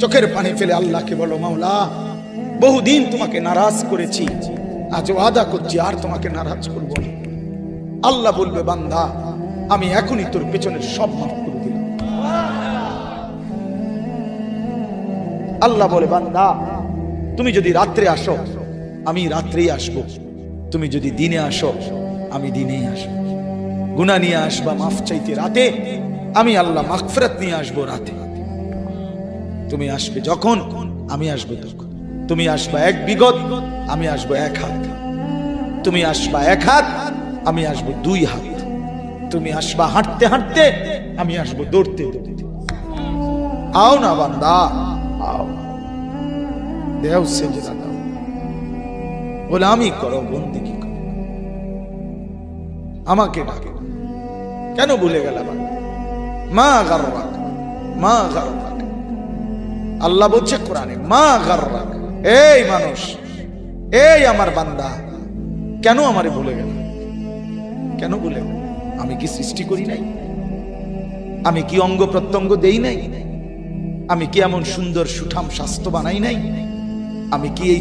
চোখের পানি ফেলে আল্লাহকে বলো, মাওলা বহুদিন তোমাকে নারাজ করেছি, আজ ওয়াদা করছি আর তোমাকে নারাজ করব না। আল্লাহ বলবে, বান্দা আমি এখনই তোর পেছনের সব মাফ করে দিলাম। আল্লাহ বলে, বান্দা তুমি যদি রাত্রে আসো আমি রাত্রেই আসবো, তুমি যদি দিনে আসো আমি দিনেই আসবো। গুনাহ নিয়ে আসবা মাফ চাইতে রাতে, আমি আল্লাহ মাগফিরাত নিয়ে আসবো রাতে। তুমি আসবে যখন আমি আসবো তখন। তুমি আসবা 1 বিগত, আমি আসবো 1 হাত। তুমি আসবা 1 হাত, আমি আসবো 2 হাত। তুমি আসবা হাঁটতে হাঁটতে, আমি আসবো দৌড়তে দৌড়তে। আও না বান্দা আও, দেও সেজদা দাও, গোলামি করো, বন্দেগী করো, আমাকে ডাকে। কেন ভুলে গেল? মা গাররাক, মা গাররাক। আল্লাহ বলছে কোরআনে, মা গাররাক। এই মানুষ, এই আমার বান্দা, কেন আমারে ভুলে গেল? কেন ভুলে গেল? আমি কি সৃষ্টি করি নাই? আমি কি অঙ্গ প্রত্যঙ্গ দেই নাই? আমি কি এমন সুন্দর সুঠাম স্বাস্থ্য বানাই নাই? আমি কি এই